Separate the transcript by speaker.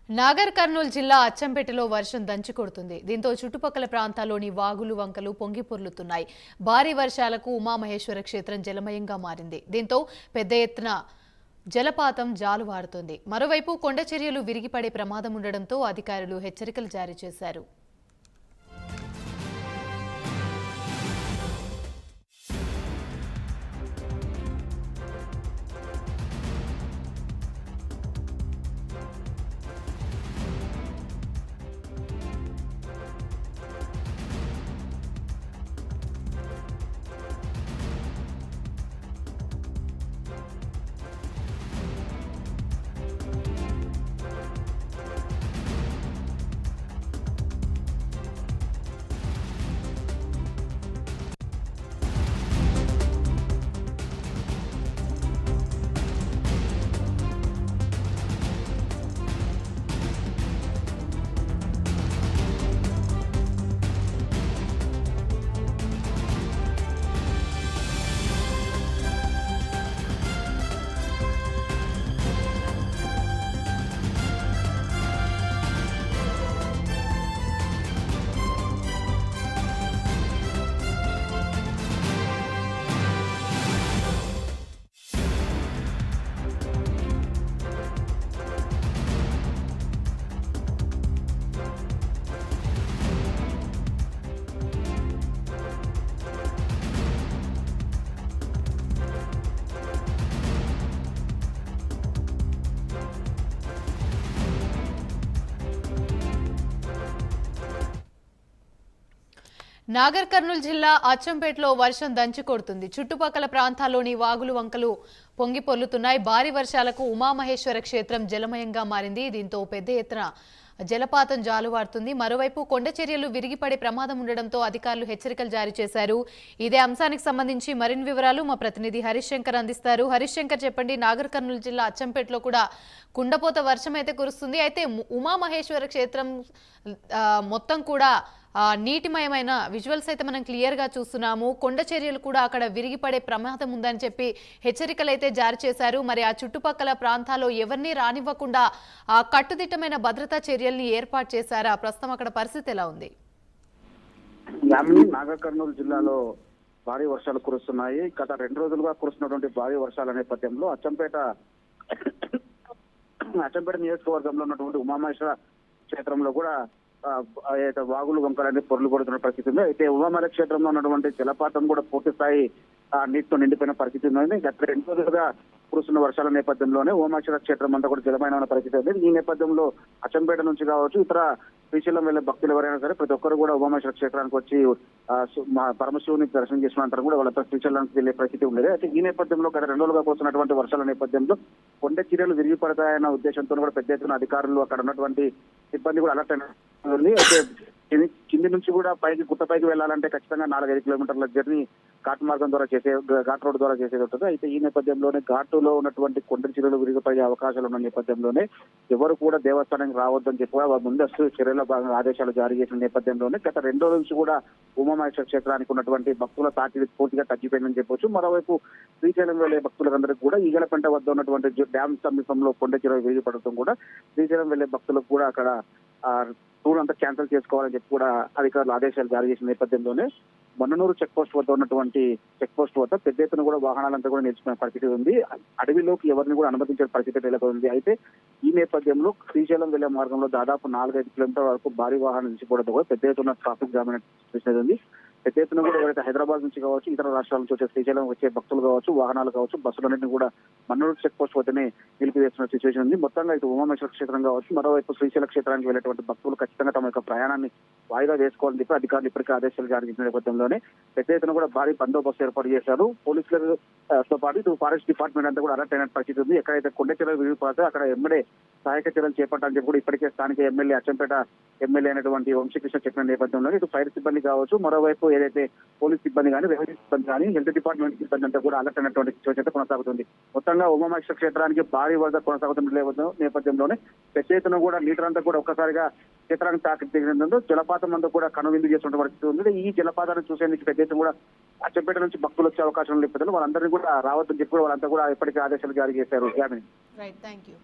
Speaker 1: నాగర్ కర్నూలు జిల్లా అచ్చంపేటలో వర్షం దంచుకొడుతుంది. దీంతో చుట్టుపక్కల ప్రాంతాల్లోని వాగులు వంకలు పొంగి పొర్లుతున్నాయి. భారీ వర్షాలకు ఉమామహేశ్వర క్షేత్రం జలమయంగా మారింది. దీంతో పెద్ద ఎత్తున జలపాతం జాలువారుతోంది. మరోవైపు కొండ చర్యలు విరిగిపడే ప్రమాదం ఉండడంతో అధికారులు హెచ్చరికలు జారీ చేశారు. నాగర్ కర్నూలు జిల్లా అచ్చంపేటలో వర్షం దంచుకొడుతుంది. చుట్టుపక్కల ప్రాంతాల్లోని వాగులు వంకలు పొంగి పొర్లుతున్నాయి. భారీ వర్షాలకు ఉమామహేశ్వర క్షేత్రం జలమయంగా మారింది. దీంతో పెద్ద ఎత్తున జలపాతం జాలువారుతుంది. మరోవైపు కొండ చర్యలు విరిగిపడే ప్రమాదం ఉండడంతో అధికారులు హెచ్చరికలు జారీ చేశారు. ఇదే అంశానికి సంబంధించి మరిన్ని వివరాలు మా ప్రతినిధి హరీష్ శంకర్ అందిస్తారు. హరీష్ శంకర్, చెప్పండి. నాగర్ కర్నూలు జిల్లా అచ్చంపేటలో కూడా కుండపోత వర్షం అయితే కురుస్తుంది. అయితే ఉమామహేశ్వర క్షేత్రం మొత్తం కూడా నీటిమయమైన విజువల్స్ అయితే మనం క్లియర్ గా చూస్తున్నాము. కొండ చర్యలు కూడా అక్కడ విరిగిపడే ప్రమాదం ఉందని చెప్పి హెచ్చరికలు అయితే జారీ చేశారు. మరి ఆ చుట్టుపక్కల ప్రాంతాల్లో ఎవరిని రానివ్వకుండా కట్టుదిట్టమైన భద్రతా చర్యల్ని ఏర్పాటు చేశారా? ప్రస్తుతం అక్కడ పరిస్థితి ఎలా ఉంది?
Speaker 2: నాగర్ కర్నూలు జిల్లాలో భారీ వర్షాలు కురుస్తున్నాయి. గత 2 రోజులుగా కురుస్తున్నటువంటి భారీ వర్షాల నేపథ్యంలో అచ్చంపేట నియోజకవర్గంలో ఉన్నటువంటి ఉమామహేశ్వర క్షేత్రంలో కూడా వాగులు వంకలన్నీ పొరలు కొడుతున్న పరిస్థితి ఉంది. అయితే ఉమామహేశ్వర క్షేత్రంలో ఉన్నటువంటి జలపాతం కూడా పూర్తి స్థాయి నీటితో నిండిపోయిన పరిస్థితి ఉంది. గత 2 రోజులుగా కురుస్తున్న వర్షాల నేపథ్యంలోనే ఉమామహేశ్వర క్షేత్రం అంతా కూడా జలమైన పరిస్థితి ఉంది. ఈ నేపథ్యంలో అచ్చంపేట నుంచి కావచ్చు, ఇతర శ్రీశైలం వెళ్లే భక్తులు ఎవరైనా సరే ప్రతి ఒక్కరు కూడా ఉమామహేశ్వర క్షేత్రానికి వచ్చి పరమశివుని దర్శనం చేసినంతరం కూడా వాళ్ళతో శ్రీశైలానికి వెళ్లే పరిస్థితి ఉండేది. అయితే ఈ నేపథ్యంలో గత 2 రోజులుగా కురుస్తున్నటువంటి వర్షాల నేపథ్యంలో కొండ చర్యలు విరిగిపడతాయన్న ఉద్దేశంతో కూడా పెద్ద ఎత్తున అధికారులు, అక్కడ ఉన్నటువంటి సిబ్బంది కూడా అలర్ట్ ఉంది. అయితే కింది నుంచి కూడా గుట్టపైకి వెళ్లాలంటే ఖచ్చితంగా 4-5 కిలోమీటర్ల జర్నీ ఘాట్ మార్గం ద్వారా ఘాట్ రోడ్ ద్వారా చేసేది ఉంటుంది. అయితే ఈ నేపథ్యంలోనే ఘాటులో ఉన్నటువంటి కొండ చర్యలు విరిగిపోయే అవకాశాలు ఉన్న నేపథ్యంలోనే ఎవరు కూడా దేవస్థానానికి రావద్దని చెప్పి ముందస్తు చర్యల భాగంగా ఆదేశాలు జారీ చేసిన నేపథ్యంలోనే గత 2 రోజుల నుంచి కూడా ఉమామహేశ్వర క్షేత్రానికి ఉన్నటువంటి భక్తుల తాకిడి పూర్తిగా తగ్గిపోయిందని చెప్పొచ్చు. మరోవైపు శ్రీశైలం వెళ్లే భక్తులందరికీ కూడా ఈగలపెంట వద్ద ఉన్నటువంటి డ్యామ్ సమీపంలో కొండ చర్యలు విరిగిపడటం కూడా శ్రీశైలం వెళ్లే భక్తులకు కూడా అక్కడ టూర్ అంతా క్యాన్సిల్ చేసుకోవాలని చెప్పి కూడా అధికారులు ఆదేశాలు జారీ చేసిన నేపథ్యంలోనే మన్ననూరు చెక్ పోస్ట్ వద్ద ఉన్నటువంటి చెక్ పోస్ట్ వద్ద పెద్ద ఎత్తున కూడా వాహనాలంతా కూడా నిలిచిపోయిన పరిస్థితి ఉంది. అడవిలోకి ఎవరిని కూడా అనుమతించే పరిస్థితి నెలకొంది. అయితే ఈ నేపథ్యంలో శ్రీశైలం వెళ్లే మార్గంలో దాదాపు 4-5 కిలోమీటర్ల వరకు భారీ వాహనాలు నిలిచిపోవడంతో కూడా పెద్ద ఎత్తున ట్రాఫిక్ జామ్ పరిస్థితి ఉంది. పెద్ద ఎత్తున కూడా ఎవరైతే హైదరాబాద్ నుంచి కావచ్చు, ఇతర రాష్ట్రాల నుంచి వచ్చే శ్రీశైలం వచ్చే భక్తులు కావచ్చు, వాహనాలు కావచ్చు, బస్సులన్నింటినీ కూడా మన్నూరు చెక్ పోస్ట్ వద్దనే నిలిపివేస్తున్న సిచ్యువేషన్ ఉంది. మొత్తంగా ఇటు ఉమామహేశ్వర క్షేత్రం కావచ్చు, మరోవైపు శ్రీశైల క్షేత్రానికి వెళ్ళేటువంటి భక్తులు ఖచ్చితంగా తమ యొక్క ప్రయాణాన్ని వాయిదా వేసుకోవాలని చెప్పి అధికారులు ఇప్పటికే ఆదేశాలు జారీ చేసిన నేపథ్యంలోనే పెద్ద ఎత్తున కూడా భారీ బందోబస్తు ఏర్పాటు చేశారు. పోలీసులతో పాటు ఇటు ఫారెస్ట్ డిపార్ట్మెంట్ అంతా కూడా అలర్ట్ అయిన పరిస్థితి ఉంది. ఎక్కడైతే కొండ చర్యలు విరిగిపోతే అక్కడ ఎమ్మడే సహాయక చర్యలు చేపట్టాలని చెప్పి కూడా ఇప్పటికే స్థానిక ఎమ్మెల్యే అచ్చంపేట ఎమ్మెల్యే అయినటువంటి వంశీకృష్ణ చెప్పిన నేపథ్యంలో ఇటు ఫైర్ సిబ్బంది కావచ్చు, మరోవైపు ఏదైతే పోలీస్ సిబ్బంది కానీ, రెవెన్యూ సిబ్బంది కానీ, హెల్త్ డిపార్ట్మెంట్ సిబ్బంది అంతా కూడా అలర్ట్ అయినటువంటి సిచ్యువేషన్ కొనసాగుతుంది. మొత్తంగా ఉమామహేశ్వర క్షేత్రానికి భారీ వరద కొనసాగుతున్న నేపథ్యంలోనే పెద్ద ఎత్తున కూడా నీటర్ అంతా కూడా ఒక్కసారిగా క్షేత్రానికి తాకినందుకు జలపాతం అంతా కూడా కనువిందు చేస్తున్న పరిస్థితి ఉంది. ఈ జలపాతాన్ని చూసేందుకు పెద్ద ఎత్తున కూడా అచ్చంపేట నుంచి భక్తులు వచ్చే అవకాశం ఉన్న నేపథ్యంలో వాళ్ళందరినీ కూడా రావద్దని చెప్పి వాళ్ళంతా కూడా ఇప్పటికే ఆదేశాలు జారీ చేశారు.
Speaker 1: Right, thank you.